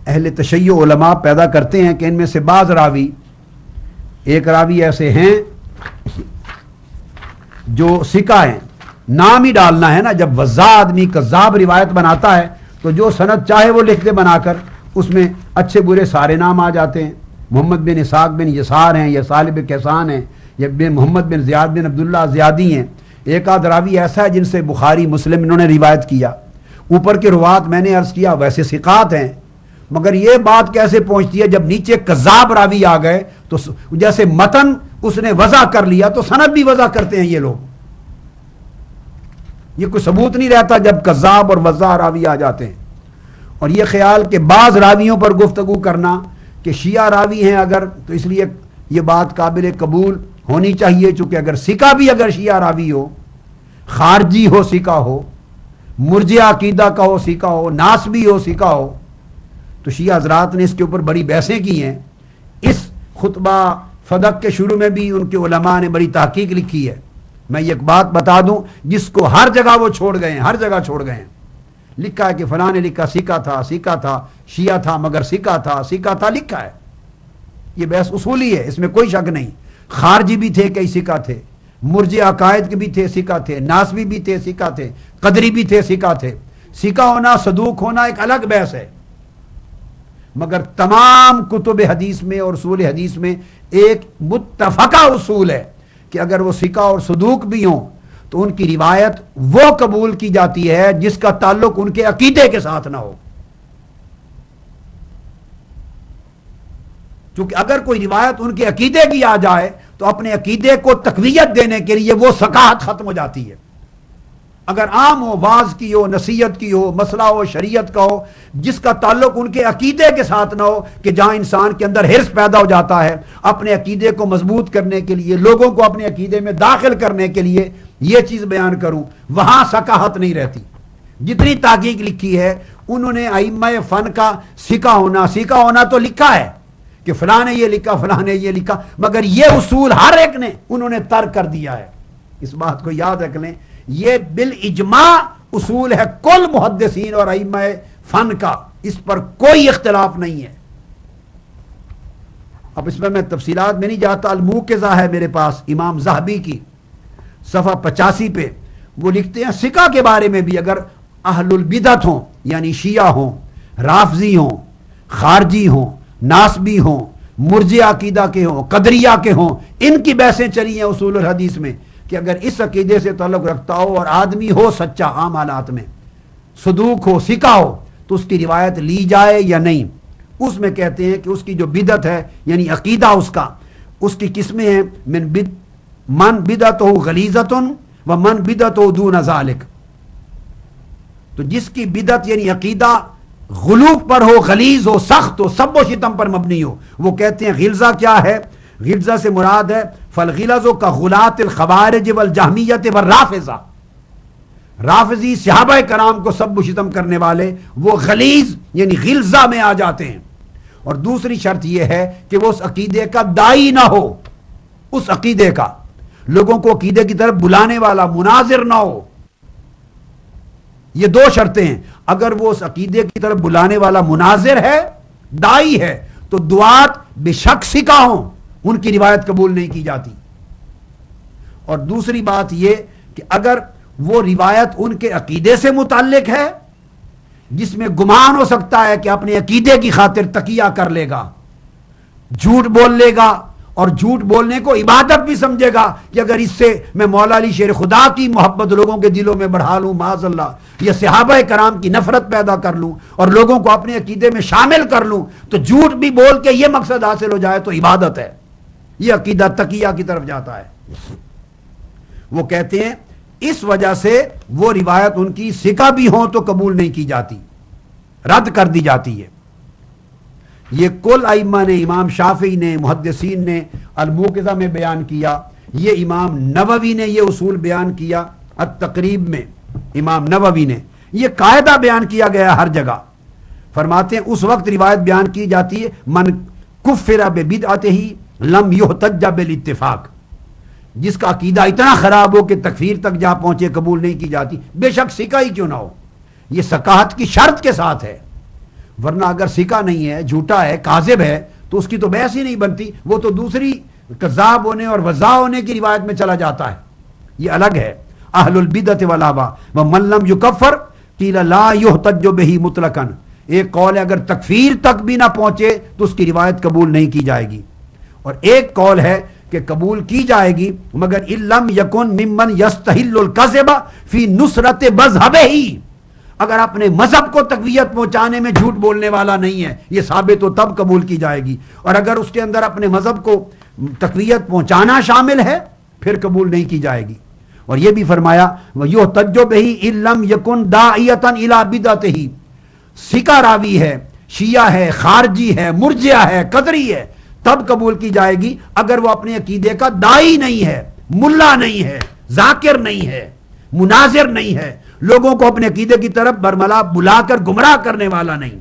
اہل تشیع علماء پیدا کرتے ہیں کہ ان میں سے بعض راوی، ایک راوی ایسے ہیں جو ثقہ ہیں، نام ہی ڈالنا ہے نا، جب وضاع آدمی کذاب روایت بناتا ہے تو جو سند چاہے وہ لکھ دے بنا کر، اس میں اچھے برے سارے نام آ جاتے ہیں. محمد بن اسحاق بن یسار ہیں، یا صالح کیسان ہیں، یا محمد بن زیاد بن عبداللہ زیادی ہیں. ایک آدھ راوی ایسا ہے جن سے بخاری مسلم انہوں نے روایت کیا. اوپر کے روات میں نے عرض کیا ویسے ثقات ہیں، مگر یہ بات کیسے پہنچتی ہے جب نیچے کذاب راوی آ گئے تو جیسے متن اس نے وضع کر لیا تو سند بھی وضع کرتے ہیں یہ لوگ. یہ کوئی ثبوت نہیں رہتا جب کذاب اور وضع راوی آ جاتے ہیں. اور یہ خیال کہ بعض راویوں پر گفتگو کرنا کہ شیعہ راوی ہیں اگر، تو اس لیے یہ بات قابل قبول ہونی چاہیے، چونکہ اگر ثقہ بھی اگر شیعہ راوی ہو، خارجی ہو ثقہ ہو، مرجئہ عقیدہ کا ہو ثقہ ہو، ناسبی ہو ثقہ ہو، تو شیعہ حضرات نے اس کے اوپر بڑی بحثیں کی ہیں. اس خطبہ فدق کے شروع میں بھی ان کے علماء نے بڑی تحقیق لکھی ہے. میں ایک بات بتا دوں جس کو ہر جگہ وہ چھوڑ گئے ہیں، ہر جگہ چھوڑ گئے ہیں. لکھا ہے کہ فلاں نے لکھا ثقہ تھا، ثقہ تھا، شیعہ تھا مگر ثقہ تھا، ثقہ تھا، لکھا ہے. یہ بحث اصولی ہے، اس میں کوئی شک نہیں. خارجی بھی تھے کئی ثقہ تھے، مرجئہ عقائد کے بھی تھے ثقہ تھے، ناسبی بھی تھے ثقہ تھے، قدری بھی تھے ثقہ تھے. ثقہ ہونا صدوق ہونا ایک الگ بحث ہے، مگر تمام کتب حدیث میں اور اصول حدیث میں ایک متفقہ اصول ہے کہ اگر وہ ثقہ اور صدوق بھی ہوں تو ان کی روایت وہ قبول کی جاتی ہے جس کا تعلق ان کے عقیدے کے ساتھ نہ ہو. کیونکہ اگر کوئی روایت ان کے عقیدے کی آ جائے تو اپنے عقیدے کو تقویت دینے کے لیے وہ ثقافت ختم ہو جاتی ہے. اگر عام ہو، واعظ کی ہو، نصیحت کی ہو، مسئلہ ہو شریعت کا ہو، جس کا تعلق ان کے عقیدے کے ساتھ نہ ہو، کہ جہاں انسان کے اندر حرص پیدا ہو جاتا ہے اپنے عقیدے کو مضبوط کرنے کے لیے، لوگوں کو اپنے عقیدے میں داخل کرنے کے لیے یہ چیز بیان کروں، وہاں ثقافت نہیں رہتی. جتنی تحقیق لکھی ہے انہوں نے ائمہ فن کا ثقہ ہونا تو لکھا ہے کہ فلاں نے یہ لکھا، فلاں نے یہ لکھا، مگر یہ اصول ہر ایک نے انہوں نے ترک کر دیا ہے. اس بات کو یاد رکھ لیں، یہ بالاجماع اصول ہے کل محدثین اور ائمہ فن کا، اس پر کوئی اختلاف نہیں ہے. اب اس میں تفصیلات میں نہیں جاتا. الموقظہ ہے میرے پاس امام ذہبی کی، صفحہ 85 پہ وہ لکھتے ہیں ثقہ کے بارے میں بھی اگر اہل البدعت ہوں، یعنی شیعہ ہوں، رافضی ہوں، خارجی ہوں، ناسبی ہوں، مرجئہ عقیدہ کے ہوں، قدریہ کے ہوں، ان کی بحثیں چلی ہیں اصول الحدیث میں کہ اگر اس عقیدے سے تعلق رکھتا ہو اور آدمی ہو سچا عام حالات میں، صدوق ہو، ثقہ ہو، تو اس کی روایت لی جائے یا نہیں. اس میں کہتے ہیں کہ اس کی جو بدعت ہے یعنی عقیدہ اس کی قسمیں ہیں، من بدعتہ غلیظۃ و من بدعتہ دون ذالک. تو جس کی بدعت یعنی عقیدہ غلوف پر ہو، غلیظ ہو، سخت ہو، سب و شتم پر مبنی ہو، وہ کہتے ہیں غلظہ کیا ہے؟ غلظہ سے مراد ہے فالغلظ کا غلاۃ الخوارج والجہمیۃ والرافضہ. رافضی صحابہ کرام کو سب و شتم کرنے والے وہ غلیظ یعنی غلظہ میں آ جاتے ہیں. اور دوسری شرط یہ ہے کہ وہ اس عقیدے کا داعی نہ ہو، اس عقیدے کا لوگوں کو عقیدے کی طرف بلانے والا مناظر نہ ہو. یہ دو شرطیں ہیں. اگر وہ اس عقیدے کی طرف بلانے والا مناظر ہے، داعی ہے، تو دعات بے شک ثقہ ہوں، ان کی روایت قبول نہیں کی جاتی. اور دوسری بات یہ کہ اگر وہ روایت ان کے عقیدے سے متعلق ہے جس میں گمان ہو سکتا ہے کہ اپنے عقیدے کی خاطر تقیہ کر لے گا، جھوٹ بول لے گا، اور جھوٹ بولنے کو عبادت بھی سمجھے گا کہ اگر اس سے میں مولا علی شیر خدا کی محبت لوگوں کے دلوں میں بڑھا لوں، معاذ اللہ، یا صحابہ کرام کی نفرت پیدا کر لوں اور لوگوں کو اپنے عقیدے میں شامل کر لوں، تو جھوٹ بھی بول کے یہ مقصد حاصل ہو جائے تو عبادت ہے. یہ عقیدہ تقیہ کی طرف جاتا ہے. وہ کہتے ہیں اس وجہ سے وہ روایت ان کی ثقہ بھی ہوں تو قبول نہیں کی جاتی، رد کر دی جاتی ہے. یہ کل ائمہ نے، امام شافعی نے، محدثین نے الموقظہ میں بیان کیا، یہ امام نووی نے یہ اصول بیان کیا التقریب میں. امام نووی نے یہ قاعدہ بیان کیا گیا ہر جگہ. فرماتے ہیں اس وقت روایت بیان کی جاتی ہے من کفر ببدعتہ لم یحتج بالاتفاق، جس کا عقیدہ اتنا خراب ہو کہ تکفیر تک جا پہنچے، قبول نہیں کی جاتی، بے شک ثقہ ہی کیوں نہ ہو. یہ ثقافت کی شرط کے ساتھ ہے. ورنہ اگر سکہ نہیں ہے، جھوٹا ہے، کاذب ہے، تو اس کی تو بحث ہی نہیں بنتی، وہ تو دوسری کذاب ہونے اور وضاع ہونے کی روایت میں چلا جاتا ہے، یہ الگ ہے۔ اہل البدعۃ والاہواء ومن لم یکفر قیل لا یحتج بہ مطلقا، ایک قول ہے اگر تکفیر تک بھی نہ پہنچے تو اس کی روایت قبول نہیں کی جائے گی، اور ایک قول ہے کہ قبول کی جائے گی مگر ان لم یکن ممن یستحل الکذب فی نصرت مذہبہ، اگر اپنے مذہب کو تقویت پہنچانے میں جھوٹ بولنے والا نہیں ہے، یہ ثابت ہو تب قبول کی جائے گی، اور اگر اس کے اندر اپنے مذہب کو تقویت پہنچانا شامل ہے پھر قبول نہیں کی جائے گی۔ اور یہ بھی فرمایا وَيُحْتَجُّ بِهِ إِن لَّمْ يَكُن دَاعِيَةً إِلَىٰ بِدْعَتِهِ، سکہ راوی ہے، شیعہ ہے، خارجی ہے، مرجئہ ہے، قدری ہے، تب قبول کی جائے گی اگر وہ اپنے عقیدے کا دائی نہیں ہے، ملا نہیں ہے، ذاکر نہیں ہے، مناظر نہیں ہے، لوگوں کو اپنے عقیدے کی طرف برملا بلا کر گمراہ کرنے والا نہیں،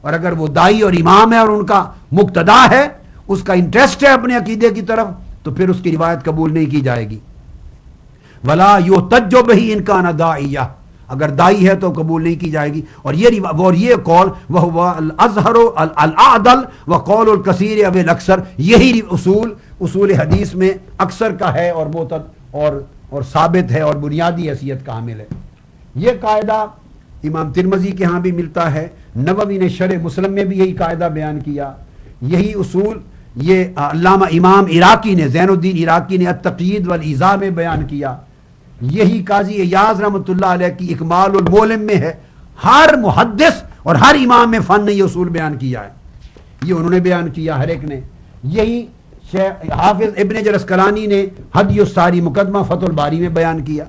اور اگر وہ دائی اور امام ہے اور ان کا مقتدا ہے، اس کا انٹرسٹ ہے اپنے عقیدے کی طرف، تو پھر اس کی روایت قبول نہیں کی جائے گی۔ ولا یحتج بہ ان کان داعیہ، اگر دائی ہے تو قبول نہیں کی جائے گی، اور یہ قول وہو الازہر الاعدل وقول الکثیر اب الاکثر، یہی اصول حدیث میں اکثر کا ہے اور معتد اور ثابت ہے اور بنیادی حیثیت کا حامل ہے۔ یہ قاعدہ امام ترمذی کے ہاں بھی ملتا ہے، نووی نے شرح مسلم میں بھی یہی قاعدہ بیان کیا، یہی اصول یہ علامہ امام عراقی نے، زین الدین عراقی نے التقیید والایذاء میں بیان کیا، یہی قاضی ایاز رحمۃ اللہ علیہ کی اکمال المولم میں ہے۔ ہر محدث اور ہر امام میں فن نے یہ اصول بیان کیا ہے، یہ انہوں نے بیان کیا ہر ایک نے، یہی حافظ ابن حجر اسقلانی نے ہدی الساری مقدمہ فتح الباری میں بیان کیا،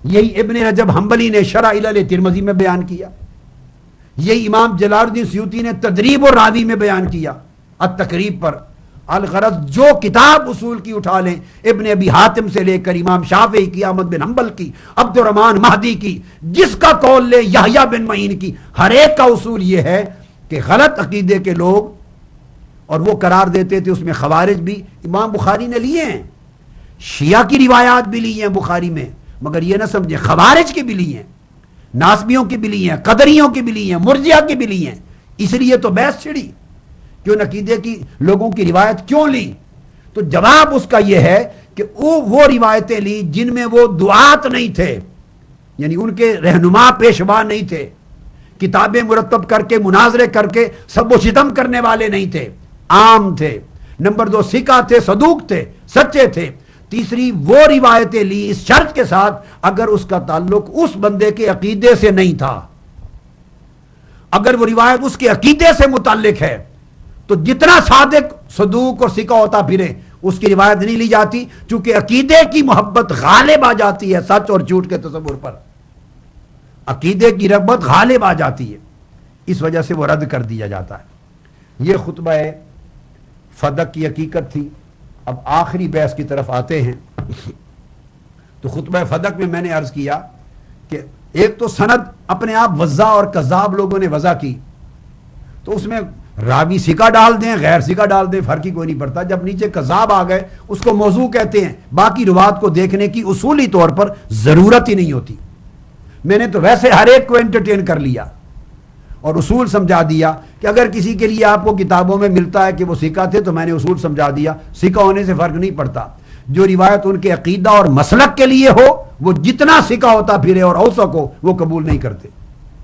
یہی ابن رجب حنبلی نے شرح علل ترمذی میں بیان کیا، یہی امام جلال الدین سیوطی نے تدریب الراوی میں بیان کیا التقریب پر۔ الغرض جو کتاب اصول کی اٹھا لیں، ابن ابی حاتم سے لے کر امام شافعی کی، احمد بن حنبل کی، عبد الرحمن مہدی کی، جس کا قول لے یحییٰ بن معین کی، ہر ایک کا اصول یہ ہے کہ غلط عقیدے کے لوگ، اور وہ قرار دیتے تھے اس میں خوارج بھی، امام بخاری نے لیے ہیں، شیعہ کی روایات بھی لی ہیں بخاری میں، مگر یہ نہ سمجھیں خوارج کی بھی لی ہیں، ناسبیوں کی بھی لی ہیں، قدریوں کی بھی لی ہیں، مرجئہ کی بھی لی ہیں، اس لیے تو بحث چھڑی کیوں عقیدے کی لوگوں کی روایت کیوں لی، تو جواب اس کا یہ ہے کہ وہ روایتیں لی جن میں وہ دعات نہیں تھے، یعنی ان کے رہنما پیشوا نہیں تھے، کتابیں مرتب کر کے مناظرے کر کے سب و ستم کرنے والے نہیں تھے، عام تھے۔ نمبر 2 ثقہ تھے، صدوق تھے، سچے تھے۔ تیسری وہ روایتیں لی اس شرط کے ساتھ اگر اس کا تعلق اس بندے کے عقیدے سے نہیں تھا، اگر وہ روایت اس کے عقیدے سے متعلق ہے تو جتنا صادق صدوق اور ثقہ ہوتا پھرے اس کی روایت نہیں لی جاتی، چونکہ عقیدے کی محبت غالب آ جاتی ہے سچ اور جھوٹ کے تصور پر، عقیدے کی رغبت غالب آ جاتی ہے، اس وجہ سے وہ رد کر دیا جاتا ہے۔ یہ خطبہ فدق کی حقیقت تھی۔ اب آخری بحث کی طرف آتے ہیں۔ تو خطبہ فدق میں نے عرض کیا کہ ایک تو سند اپنے آپ وضاع اور کذاب لوگوں نے وضع کی، تو اس میں راوی سکہ ڈال دیں غیر سکہ ڈال دیں فرق ہی کوئی نہیں پڑتا، جب نیچے کذاب آ گئے اس کو موضوع کہتے ہیں، باقی روات کو دیکھنے کی اصولی طور پر ضرورت ہی نہیں ہوتی۔ میں نے تو ویسے ہر ایک کو انٹرٹین کر لیا اور اصول سمجھا دیا کہ اگر کسی کے لیے آپ کو کتابوں میں ملتا ہے کہ وہ سکہ تھے تو میں نے اصول سمجھا دیا، سکہ ہونے سے فرق نہیں پڑتا، جو روایت ان کے عقیدہ اور مسلک کے لیے ہو وہ جتنا سکہ ہوتا پھرے اور اوثق ہو وہ قبول نہیں کرتے،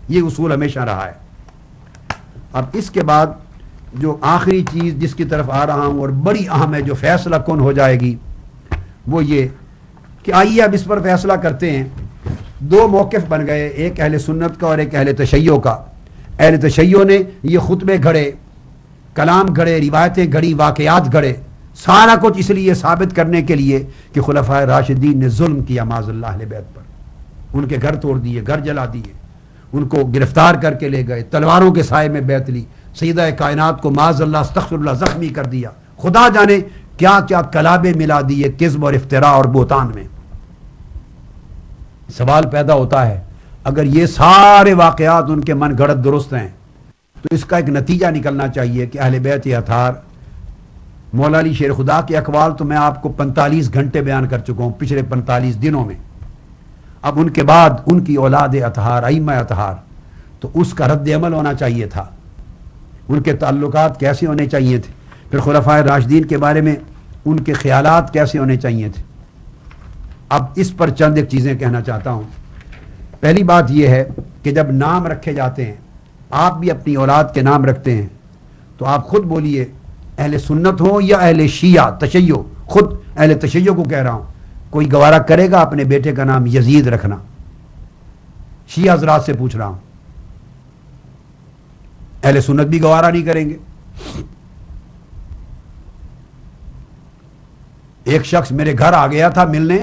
یہ اصول ہمیشہ رہا ہے۔ اب اس کے بعد جو آخری چیز جس کی طرف آ رہا ہوں اور بڑی اہم ہے، جو فیصلہ کن ہو جائے گی، وہ یہ کہ آئیے اب اس پر فیصلہ کرتے ہیں۔ دو موقف بن گئے، ایک اہل سنت کا اور ایک اہل تشیع کا۔ اہل تشیع نے یہ خطبے گھڑے، کلام گھڑے، روایتیں گھڑی، واقعات گھڑے، سارا کچھ اس لیے ثابت کرنے کے لیے کہ خلفائے راشدین نے ظلم کیا معاذ اللہ اہل بیت پر، ان کے گھر توڑ دیے، گھر جلا دیے، ان کو گرفتار کر کے لے گئے، تلواروں کے سائے میں بیعت لی، سیدہ کائنات کو معاذ اللہ استغفر اللہ زخمی کر دیا، خدا جانے کیا کیا کلابے ملا دیے کذب اور افتراء اور بہتان میں۔ سوال پیدا ہوتا ہے اگر یہ سارے واقعات ان کے من گھڑت درست ہیں تو اس کا ایک نتیجہ نکلنا چاہیے کہ اہل بیت اطہار، مولا علی شیر خدا کے اقوال تو میں آپ کو 45 گھنٹے بیان کر چکا ہوں پچھلے 45 دنوں میں، اب ان کے بعد ان کی اولاد اطہار، ائمہ اطہار، تو اس کا رد عمل ہونا چاہیے تھا۔ ان کے تعلقات کیسے ہونے چاہیے تھے، پھر خلفائے راشدین کے بارے میں ان کے خیالات کیسے ہونے چاہیے تھے۔ اب اس پر چند ایک چیزیں کہنا چاہتا ہوں۔ پہلی بات یہ ہے کہ جب نام رکھے جاتے ہیں، آپ بھی اپنی اولاد کے نام رکھتے ہیں، تو آپ خود بولیے اہل سنت ہو یا اہل شیعہ تشیع، خود اہل تشیع کو کہہ رہا ہوں، کوئی گوارہ کرے گا اپنے بیٹے کا نام یزید رکھنا؟ شیعہ حضرات سے پوچھ رہا ہوں، اہل سنت بھی گوارہ نہیں کریں گے۔ ایک شخص میرے گھر آ گیا تھا ملنے،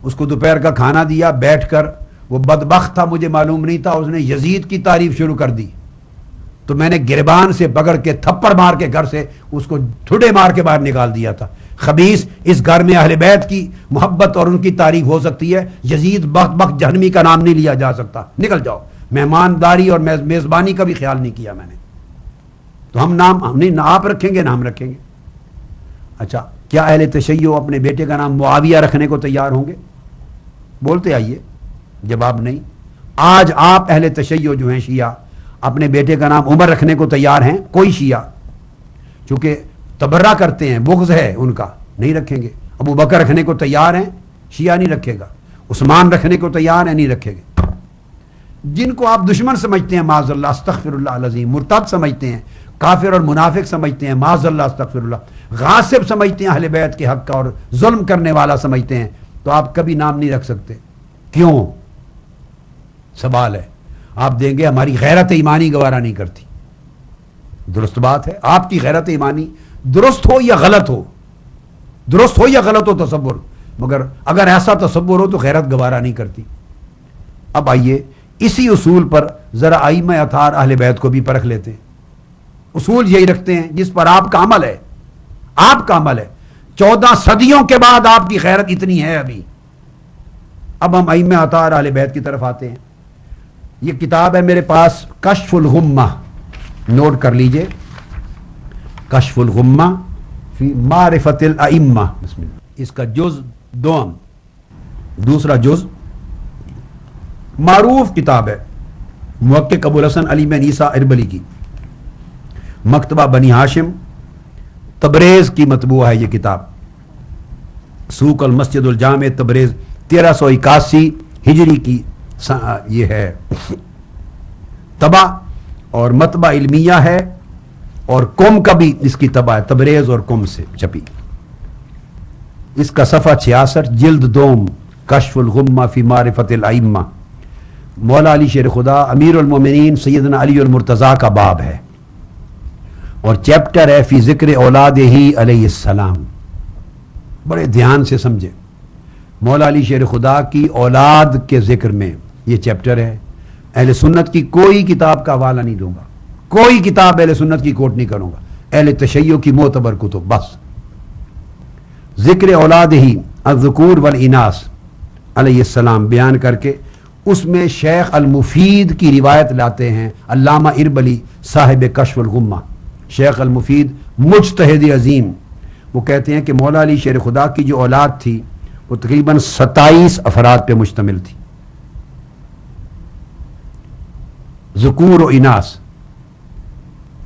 اس کو دوپہر کا کھانا دیا، بیٹھ کر وہ بدبخت تھا، مجھے معلوم نہیں تھا، اس نے یزید کی تعریف شروع کر دی، تو میں نے گربان سے پکڑ کے تھپڑ مار کے گھر سے اس کو ٹھڈے مار کے باہر نکال دیا تھا۔ خبیث، اس گھر میں اہل بیت کی محبت اور ان کی تعریف ہو سکتی ہے، یزید بخت جہنمی کا نام نہیں لیا جا سکتا، نکل جاؤ۔ مہمانداری اور میزبانی کا بھی خیال نہیں کیا میں نے۔ تو ہم نام نہیں آپ رکھیں گے، نام رکھیں گے۔ اچھا، کیا اہل تشیع اپنے بیٹے کا نام معاویہ رکھنے کو تیار ہوں گے؟ بولتے آئیے، جواب نہیں۔ آج آپ اہل تشیع جو ہیں شیعہ، اپنے بیٹے کا نام عمر رکھنے کو تیار ہیں؟ کوئی شیعہ چونکہ تبرہ کرتے ہیں، بغض ہے ان کا، نہیں رکھیں گے۔ ابو بکر رکھنے کو تیار ہیں؟ شیعہ نہیں رکھے گا۔ عثمان رکھنے کو تیار ہیں؟ نہیں رکھے گا۔ جن کو آپ دشمن سمجھتے ہیں، معاذ اللہ استغفر اللہ العظیم، مرتد سمجھتے ہیں، کافر اور منافق سمجھتے ہیں، معاذ اللہ استغفر اللہ، غاصب سمجھتے ہیں اہل بیت کے حق کا اور ظلم کرنے والا سمجھتے ہیں، تو آپ کبھی نام نہیں رکھ سکتے۔ کیوں؟ سوال ہے۔ آپ دیں گے ہماری غیرت ایمانی گوارہ نہیں کرتی۔ درست بات ہے، آپ کی غیرت ایمانی درست ہو یا غلط ہو، درست ہو یا غلط ہو تصور، مگر اگر ایسا تصور ہو تو غیرت گوارہ نہیں کرتی۔ اب آئیے اسی اصول پر ذرا ائمہ اطہار اہل بیت کو بھی پرکھ لیتے ہیں۔ اصول یہی رکھتے ہیں جس پر آپ کا عمل ہے، آپ کا عمل ہے۔ 14 صدیوں کے بعد آپ کی غیرت اتنی ہے ابھی۔ اب ہم ائمہ اطہار اہل بیت کی طرف آتے ہیں۔ یہ کتاب ہے میرے پاس، کشف الغمہ، نوٹ کر لیجئے، کشف الغمہ فی معرفت الائمہ، بسم اللہ۔ اس کا جز دوم، دوسرا جز، معروف کتاب ہے، محقق ابو الحسن علی بن عیسیٰ اربلی کی، مکتبہ بنی ہاشم، تبریز کی مطبوع ہے یہ کتاب، سوق المسجد الجامع تبریز، 1381 ہجری کی یہ ہے طبع، اور مطبع علمیہ ہے، اور قم کا بھی اس کی طبع ہے، تبریز اور قم سے چھپی۔ اس کا صفحہ 66، جلد دوم، کشف الغمہ فی معرفت الائمہ، مولا علی شیر خدا امیر المومنین سیدنا علی المرتضیٰ کا باب ہے، اور چیپٹر ہے فی ذکر اولاد ہی علیہ السلام۔ بڑے دھیان سے سمجھے، مولا علی شیر خدا کی اولاد کے ذکر میں یہ چیپٹر ہے۔ اہل سنت کی کوئی کتاب کا حوالہ نہیں دوں گا، کوئی کتاب اہل سنت کی کوٹ نہیں کروں گا، اہل تشیع کی معتبر کتب بس۔ ذکر اولاد ہی الذکور والاناث علیہ السلام بیان کر کے اس میں شیخ المفید کی روایت لاتے ہیں، علامہ اربلی صاحب کشف الغمہ، شیخ المفید مجتہد عظیم، وہ کہتے ہیں کہ مولا علی شیر خدا کی جو اولاد تھی وہ تقریباً 27 افراد پہ مشتمل تھی، ذکور و اناث،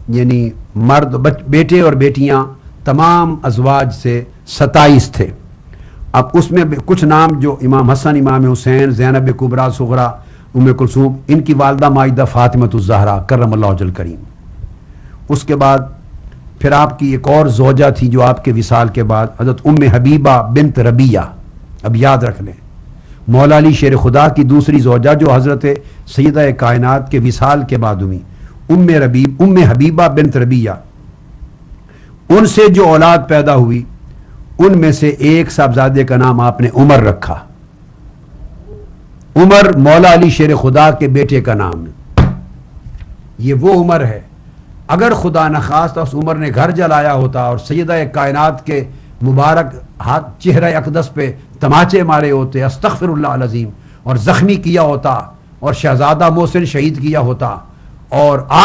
یعنی مرد بیٹے اور بیٹیاں تمام ازواج سے 27 تھے۔ اب اس میں کچھ نام جو امام حسن، امام حسین، زینب کبریٰ صغریٰ، ام کلثوم، ان کی والدہ ماجدہ فاطمۃ الزہرا کرم اللہ وجہ الکریم۔ اس کے بعد پھر آپ کی ایک اور زوجہ تھی جو آپ کے وصال کے بعد حضرت ام حبیبہ بنت ربیہ، اب یاد رکھ لیں، مولا علی شیر خدا کی دوسری زوجہ جو حضرت سیدہ کائنات کے وصال کے بعد ہوئی، ام حبیبہ بنت ربیہ، ان سے جو اولاد پیدا ہوئی ان میں سے ایک صاحبزادے کا نام آپ نے عمر رکھا۔ عمر مولا علی شیر خدا کے بیٹے کا نام ہے، یہ وہ عمر ہے۔ اگر خدا نخواستہ اس عمر نے گھر جلایا ہوتا اور سیدہ کائنات کے مبارک ہاتھ چہرہ اقدس پہ تماچے مارے ہوتے، استغفر اللہ العظیم، اور زخمی کیا ہوتا اور شہزادہ محسن شہید کیا ہوتا، اور